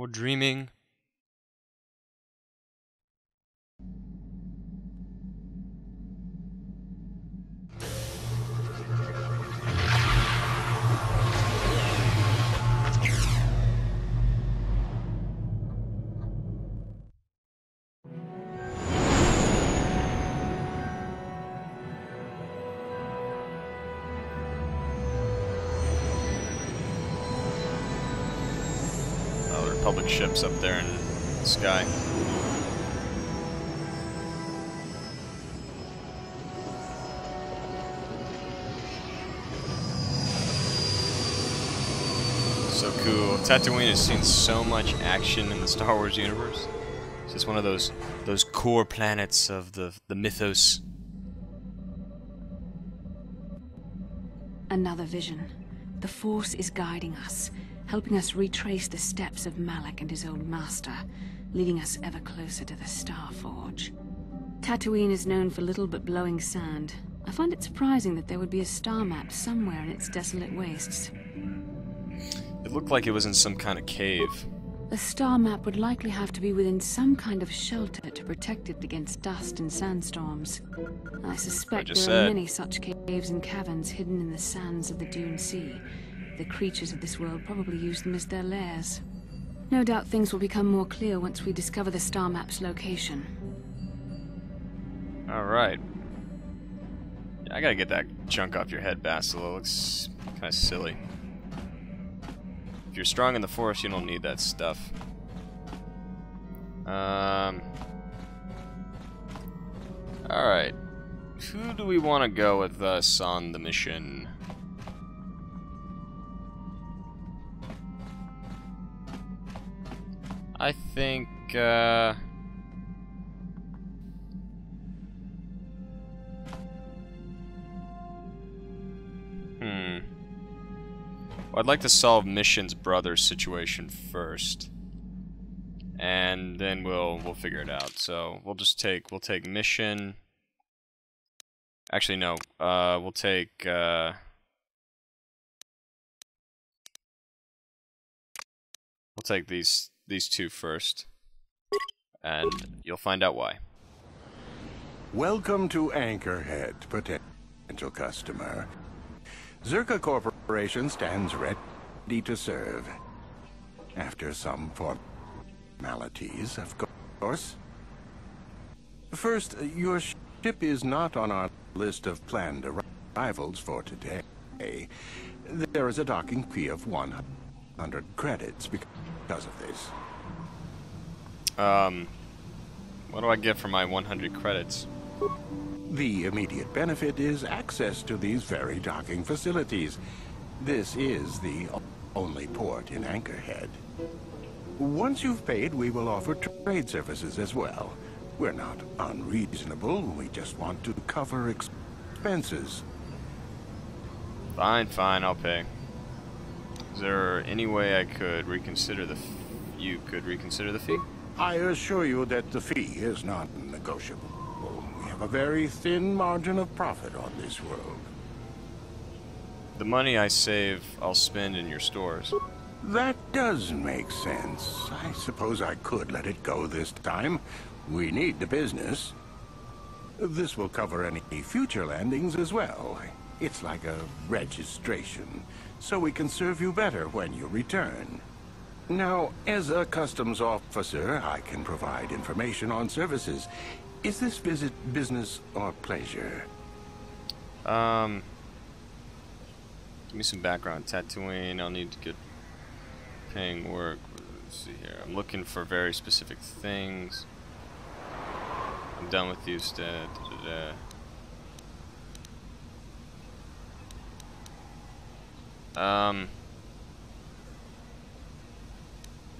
Or dreaming. Public ships up there in the sky. So cool. Tatooine has seen so much action in the Star Wars universe. It's just one of those core planets of the mythos. Another vision. The Force is guiding us, helping us retrace the steps of Malak and his old master, leading us ever closer to the Star Forge. Tatooine is known for little but blowing sand. I find it surprising that there would be a star map somewhere in its desolate wastes. It looked like it was in some kind of cave. A star map would likely have to be within some kind of shelter to protect it against dust and sandstorms. I suspect there are many such caves and caverns hidden in the sands of the Dune Sea. The creatures of this world probably use them as their lairs. No doubt things will become more clear once we discover the star map's location. Alright. Yeah, I gotta get that junk off your head, Bastila. It looks kind of silly. If you're strong in the Force, you don't need that stuff. Alright. Who do we want to go with us on the mission? I think, well, I'd like to solve Mission's brother's situation first, and then we'll figure it out. So we'll take Mission. Actually, no. We'll take these two first, and you'll find out why. Welcome to Anchorhead, potential customer. Zerka Corporation stands ready to serve. After some formalities, of course. First, your ship is not on our list of planned arrivals for today. There is a docking fee of 100 credits because of this. What do I get for my 100 credits? The immediate benefit is access to these very docking facilities. This is the only port in Anchorhead. Once you've paid, we will offer trade services as well. We're not unreasonable, we just want to cover expenses. Fine, I'll pay. Is there any way I could reconsider the you could reconsider the fee? I assure you that the fee is not negotiable. We have a very thin margin of profit on this world. The money I save, I'll spend in your stores. That does make sense. I suppose I could let it go this time. We need the business. This will cover any future landings as well. It's like a registration, so we can serve you better when you return. Now, as a customs officer, I can provide information on services. Is this visit business or pleasure? Give me some background. Tatooine, I'll need to get paying work. Let's see here. I'm looking for very specific things. I'm done with you, Stat. Who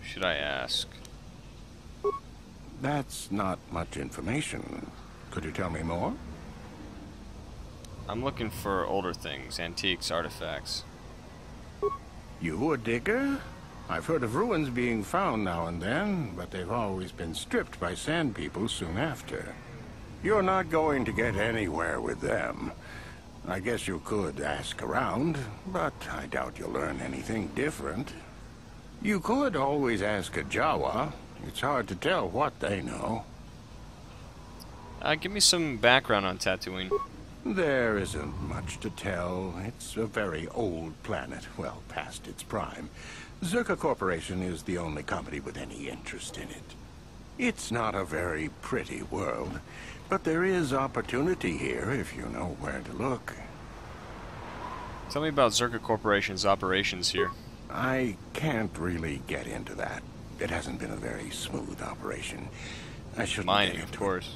should I ask? That's not much information. Could you tell me more? I'm looking for older things, antiques, artifacts. You a digger? I've heard of ruins being found now and then, but they've always been stripped by sand people soon after. You're not going to get anywhere with them. I guess you could ask around, but I doubt you'll learn anything different. You could always ask a Jawa. It's hard to tell what they know. Give me some background on Tatooine. There isn't much to tell. It's a very old planet, well past its prime. Zerka Corporation is the only company with any interest in it. It's not a very pretty world, but there is opportunity here if you know where to look. Tell me about Zerka Corporation's operations here. I can't really get into that. It hasn't been a very smooth operation. I shouldn't Mining, get of into course.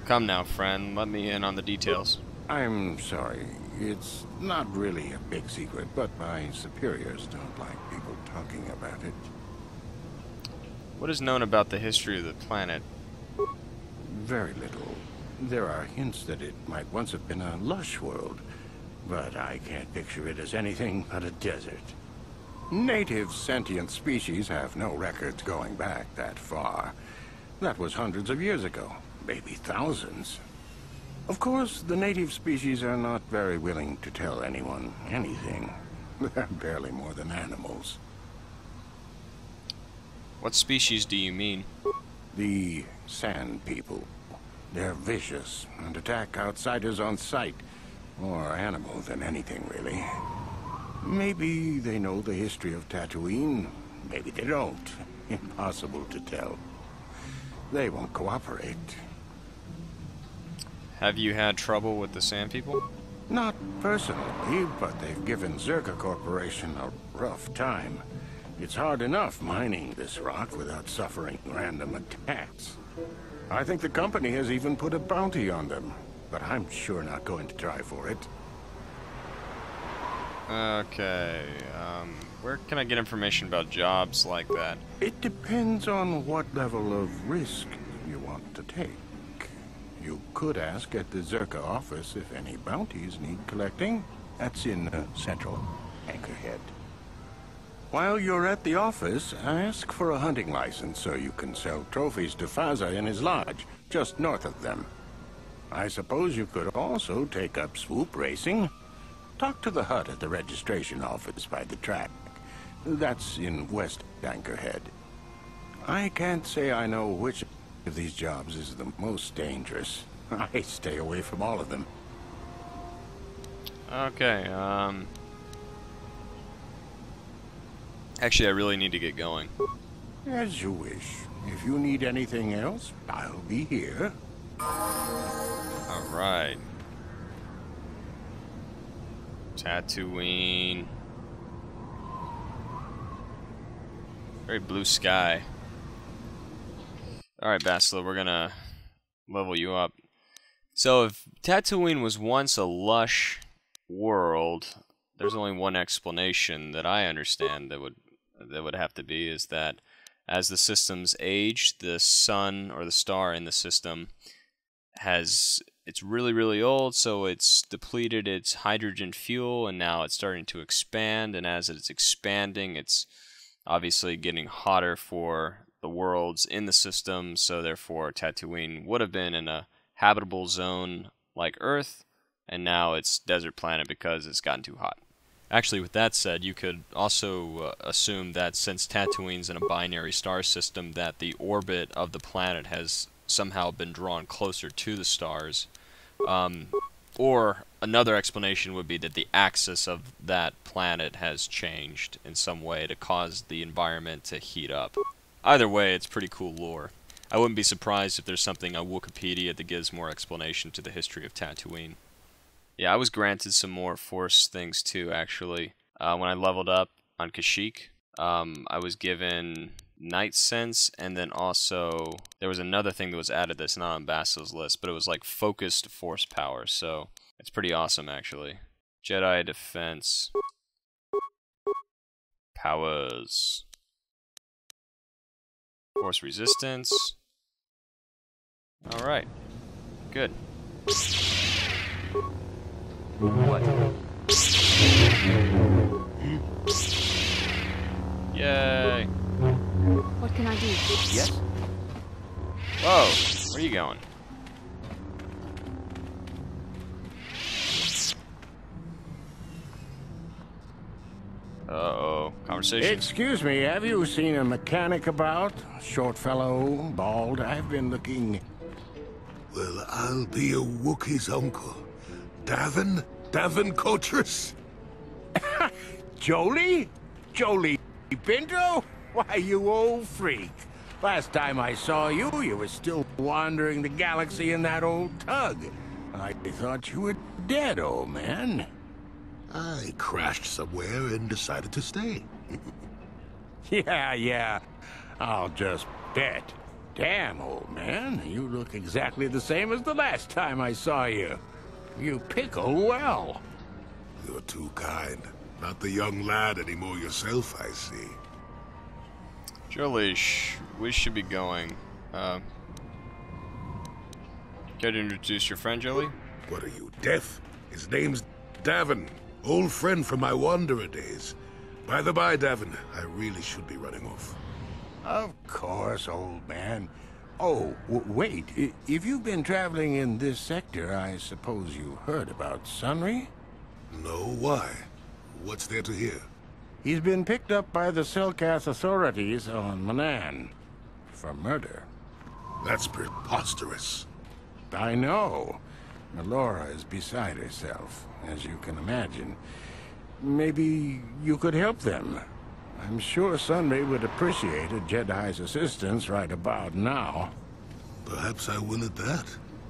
Come now, friend. Let me in on the details. I'm sorry. It's not really a big secret, but my superiors don't like people talking about it. What is known about the history of the planet? Very little. There are hints that it might once have been a lush world, but I can't picture it as anything but a desert. Native sentient species have no records going back that far. That was hundreds of years ago, maybe thousands. Of course, the native species are not very willing to tell anyone anything. They're barely more than animals. What species do you mean? The Sand People. They're vicious and attack outsiders on sight. More animal than anything, really. Maybe they know the history of Tatooine. Maybe they don't. Impossible to tell. They won't cooperate. Have you had trouble with the Sand People? Not personally, but they've given Zerka Corporation a rough time. It's hard enough mining this rock without suffering random attacks. I think the company has even put a bounty on them, but I'm sure not going to try for it. Okay, where can I get information about jobs like that? It depends on what level of risk you want to take. You could ask at the Zerka office if any bounties need collecting. That's in central Anchorhead. While you're at the office, ask for a hunting license so you can sell trophies to Faza in his lodge, just north of them. I suppose you could also take up swoop racing. Talk to the hut at the registration office by the track. That's in West Anchorhead. I can't say I know which of these jobs is the most dangerous. I stay away from all of them. Okay, actually, I really need to get going. As you wish. If you need anything else, I'll be here. Alright. Tatooine. Very blue sky. Alright, Bastila, we're gonna level you up. So, if Tatooine was once a lush world, there's only one explanation that I understand that would have to be is that as the systems age, the sun or the star in the system it's really, really old, so it's depleted its hydrogen fuel, and now it's starting to expand, and as it's expanding, it's obviously getting hotter for the worlds in the system, so therefore Tatooine would have been in a habitable zone like Earth, and now it's desert planet because it's gotten too hot. Actually, with that said, you could also assume that since Tatooine's in a binary star system, that the orbit of the planet has somehow been drawn closer to the stars. Or another explanation would be that the axis of that planet has changed in some way to cause the environment to heat up. Either way, it's pretty cool lore. I wouldn't be surprised if there's something on Wikipedia that gives more explanation to the history of Tatooine. Yeah, I was granted some more Force things too, actually. When I leveled up on Kashyyyk, I was given Night Sense, and then also there was another thing that was added that's not on Basila's list, but it was like focused Force power, so it's pretty awesome, actually. Jedi Defense. Powers. Force Resistance. Alright. Good. What? Yay! What can I do? Yes? Whoa! Where are you going? Uh-oh. conversations. Excuse me, have you seen a mechanic about? Short fellow, bald. I've been looking... Well, I'll be a Wookiee's uncle. Davin Cotrus? Jolie? Jolie Pinto? Why, you old freak. Last time I saw you, you were still wandering the galaxy in that old tug. I thought you were dead, old man. I crashed somewhere and decided to stay. Yeah. I'll just bet. Damn, old man. You look exactly the same as the last time I saw you. You pickle well. You're too kind. Not the young lad anymore yourself, I see. Jolie, we should be going. Care to introduce your friend, Jolie? What are you, deaf? His name's Davin. Old friend from my Wanderer days. By the by, Davin, I really should be running off. Of course, old man. Oh, wait. If you've been traveling in this sector, I suppose you heard about Sunry? No, why? What's there to hear? He's been picked up by the Selkath authorities on Manan for murder. That's preposterous. I know. Melora is beside herself, as you can imagine. Maybe you could help them. I'm sure Sunray would appreciate a Jedi's assistance right about now. Perhaps I will at that.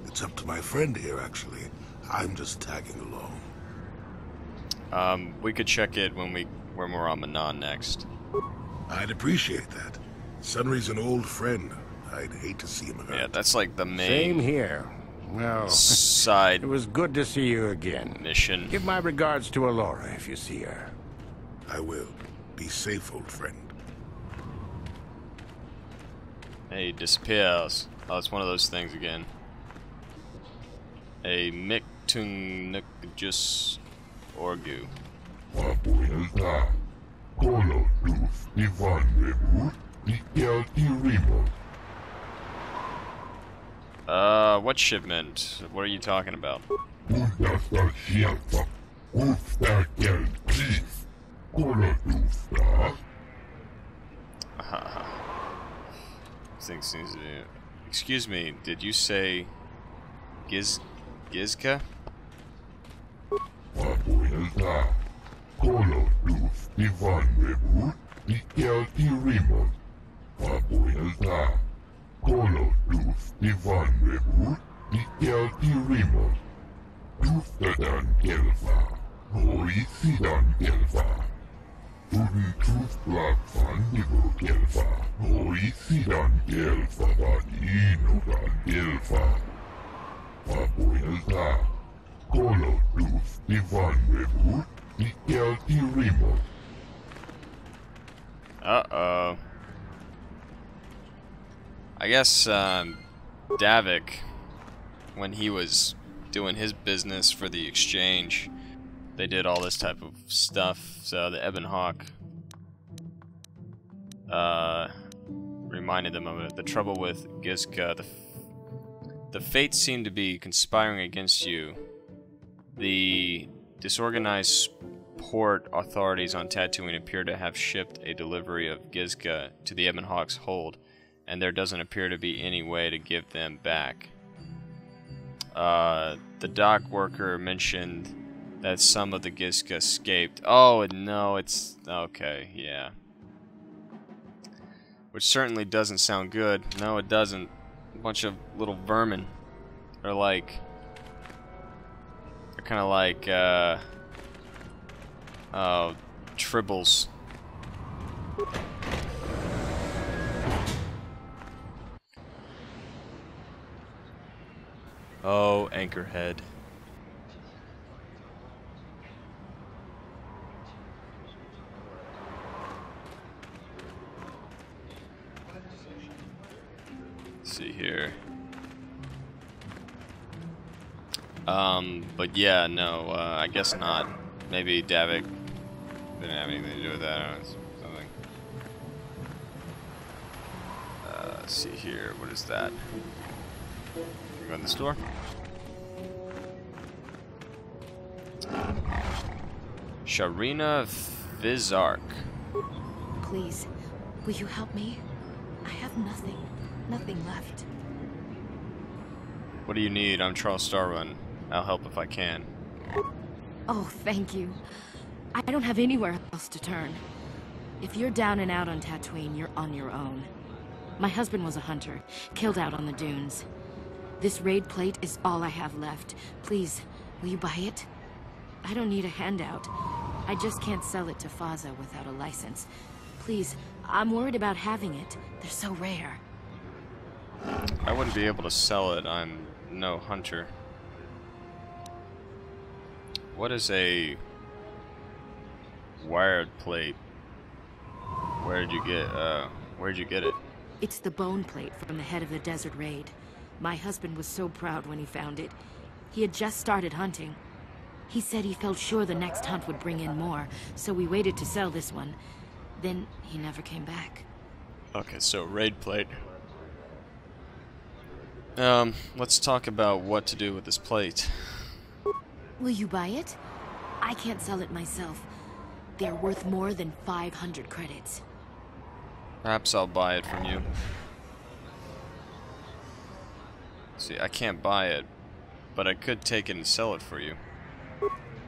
It's up to my friend here, actually. I'm just tagging along. We could check it when we're on Manan next. I'd appreciate that. Sunry's an old friend. I'd hate to see him hurt. Yeah, that's like the main... Same here. Well, side it was good to see you again. Mission. Give my regards to Alora if you see her. I will. Be safe, old friend. Hey, he disappears. Oh, it's one of those things again. A Mictungnukjus Orgu. What shipment? What are you talking about? Things seems to be... Excuse me, did you say Gizka? Uh-oh. I guess, Davik, when he was doing his business for the exchange, they did all this type of stuff, so the Ebon Hawk reminded them of it. The trouble with Gizka, the fates seem to be conspiring against you. The disorganized port authorities on Tatooine appear to have shipped a delivery of Gizka to the Ebon Hawk's hold, and there doesn't appear to be any way to give them back. The dock worker mentioned that some of the Gizka escaped. Oh, no, it's... okay, yeah. Which certainly doesn't sound good. No, it doesn't. A bunch of little vermin. They're like... They're kind of like, tribbles. Oh, Anchorhead. Let's see here. But yeah, no, I guess not. Maybe Davik didn't have anything to do with that. I don't know, something. Let's see here. What is that? Can we go in the store? Sharina Vizark. Please, will you help me? I have nothing left. What do you need? I'm Charles Starrun. I'll help if I can. Oh, thank you. I don't have anywhere else to turn. If you're down and out on Tatooine, you're on your own. My husband was a hunter, killed out on the dunes. This raid plate is all I have left. Please, will you buy it? I don't need a handout. I just can't sell it to Faza without a license. Please, I'm worried about having it. They're so rare. I wouldn't be able to sell it. I'm no hunter. What is a wired plate? Where'd you get it? It's the bone plate from the head of the desert raid. My husband was so proud when he found it. He had just started hunting. He said he felt sure the next hunt would bring in more, so we waited to sell this one. Then he never came back. Okay, so raid plate. Let's talk about what to do with this plate. Will you buy it? I can't sell it myself. They're worth more than 500 credits. Perhaps I'll buy it from you. See, I can't buy it, but I could take it and sell it for you.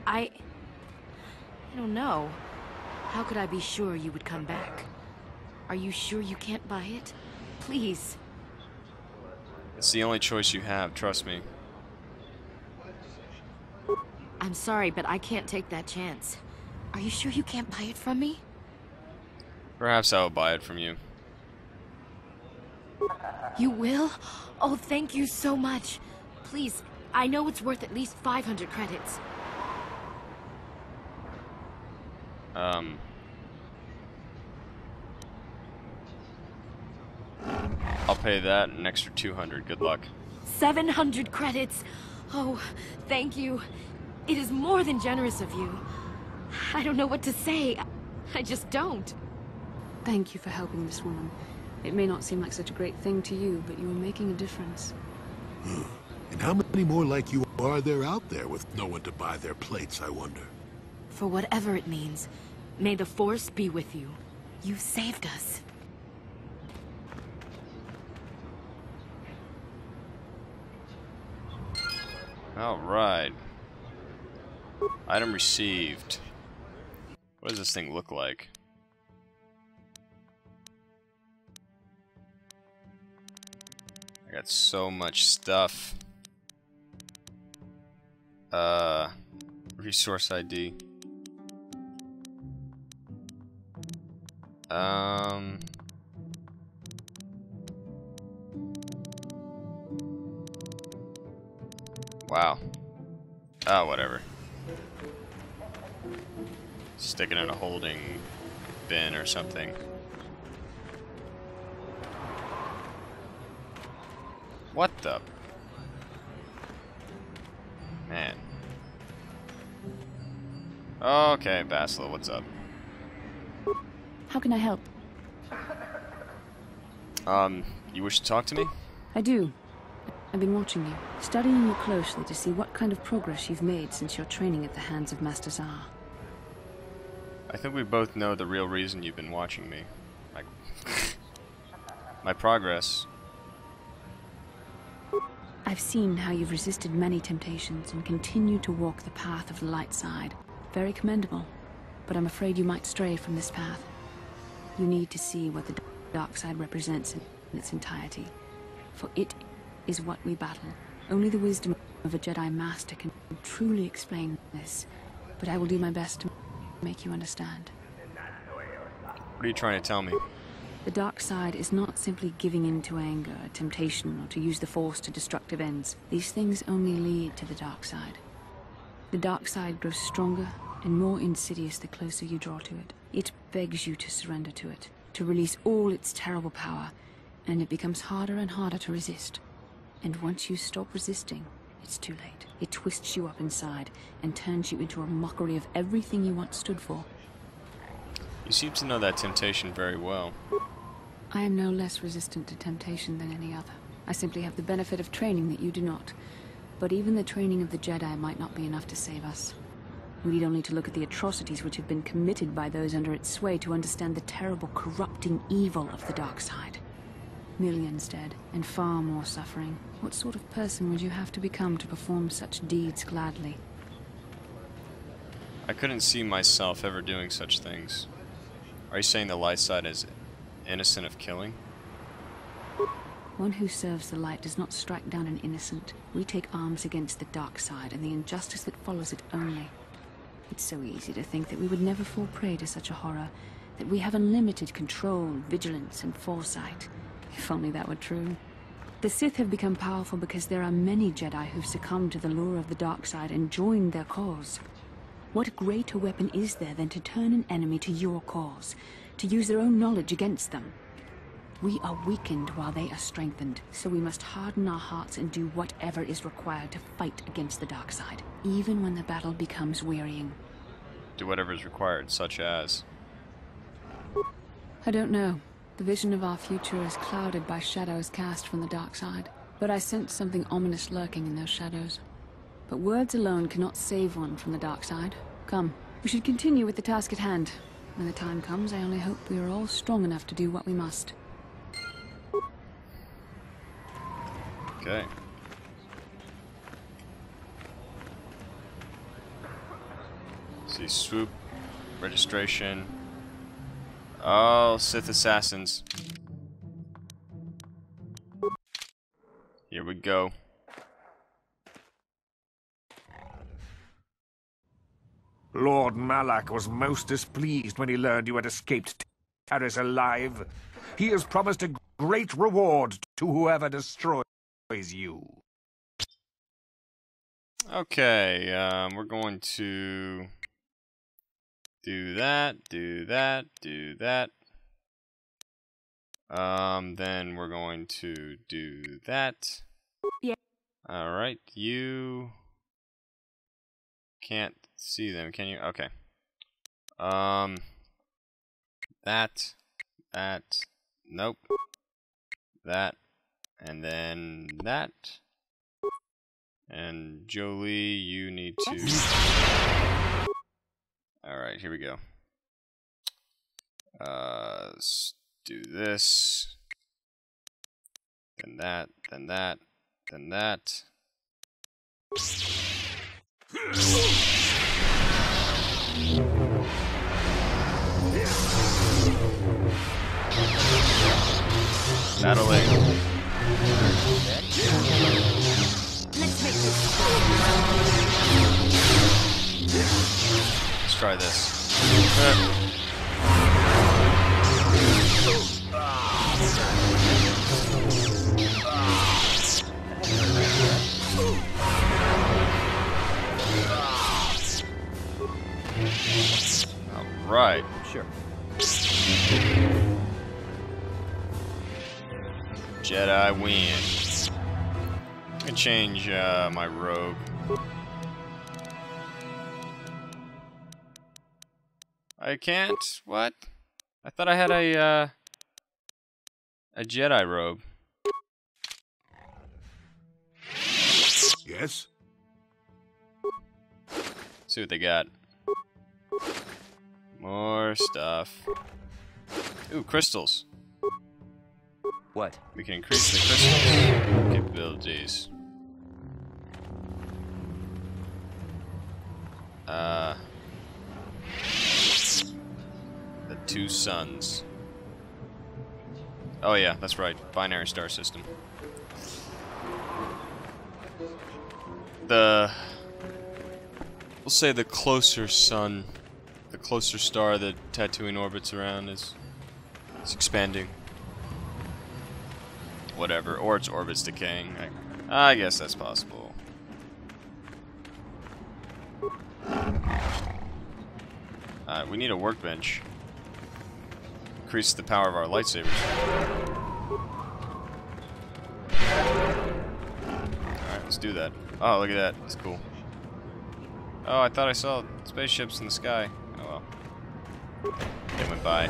I don't know. How could I be sure you would come back? Are you sure you can't buy it? Please. It's the only choice you have, trust me. I'm sorry, but I can't take that chance. Are you sure you can't buy it from me? Perhaps I will buy it from you. You will? Oh, thank you so much. Please, I know it's worth at least 500 credits. I'll pay that an extra 200. Good luck. 700 credits. Oh, thank you. It is more than generous of you. I don't know what to say. I just don't. Thank you for helping this woman. It may not seem like such a great thing to you, but you are making a difference. And how many more like you are there out there with no one to buy their plates, I wonder? For whatever it means, may the Force be with you. You saved us. Alright. Item received. What does this thing look like? I got so much stuff. Resource ID. Wow. Oh, whatever. Stick it in a holding bin or something. What the? Man. Okay, Basila, what's up? How can I help? You wish to talk to me? I do. I've been watching you, studying you closely to see what kind of progress you've made since your training at the hands of Master Zar. I think we both know the real reason you've been watching me. My progress. I've seen how you've resisted many temptations and continued to walk the path of the light side. Very commendable, but I'm afraid you might stray from this path. You need to see what the dark side represents in its entirety, for it is what we battle. Only the wisdom of a Jedi Master can truly explain this, but I will do my best to make you understand. What are you trying to tell me? The dark side is not simply giving in to anger, temptation, or to use the Force to destructive ends. These things only lead to the dark side. The dark side grows stronger and more insidious the closer you draw to it. It begs you to surrender to it, to release all its terrible power, and it becomes harder and harder to resist. And once you stop resisting, it's too late. It twists you up inside and turns you into a mockery of everything you once stood for. You seem to know that temptation very well. I am no less resistant to temptation than any other. I simply have the benefit of training that you do not. But even the training of the Jedi might not be enough to save us. We need only to look at the atrocities which have been committed by those under its sway to understand the terrible, corrupting evil of the dark side. Millions dead, and far more suffering. What sort of person would you have to become to perform such deeds gladly? I couldn't see myself ever doing such things. Are you saying the light side is innocent of killing? One who serves the light does not strike down an innocent. We take arms against the dark side and the injustice that follows it only. It's so easy to think that we would never fall prey to such a horror, that we have unlimited control, vigilance, and foresight. If only that were true. The Sith have become powerful because there are many Jedi who've succumbed to the lure of the dark side and joined their cause. What greater weapon is there than to turn an enemy to your cause, to use their own knowledge against them? We are weakened while they are strengthened, so we must harden our hearts and do whatever is required to fight against the dark side, even when the battle becomes wearying. Do whatever is required, such as? I don't know. The vision of our future is clouded by shadows cast from the dark side, but I sense something ominous lurking in those shadows. But words alone cannot save one from the dark side. Come, we should continue with the task at hand. When the time comes, I only hope we are all strong enough to do what we must. Okay. See, swoop, registration. Oh, Sith assassins. Here we go. Lord Malak was most displeased when he learned you had escaped Terrace alive. He has promised a great reward to whoever destroys you. Okay, we're going to do that, do that, do that. Then we're going to do that. Yeah. Alright, you can't see them, can you? Okay. That, nope. That, and then that. And Jolie, you need to... Alright, here we go. Let's do this. Then that, then that, then that. Battling. Let's make this. Let's try this. All right. Sure. Jedi win. I can change my robe. I can't? What? I thought I had a Jedi robe. Yes? See what they got. More stuff. Ooh, crystals. What? We can increase the crystals capabilities. The two suns. Oh yeah, that's right. Binary star system. We'll say the closer sun, the closer star that Tatooine orbits around is expanding. Whatever, or its orbit's decaying. I guess that's possible. We need a workbench. Increase the power of our lightsabers. Alright, let's do that. Oh, look at that. That's cool. Oh, I thought I saw spaceships in the sky. Oh well. They went by.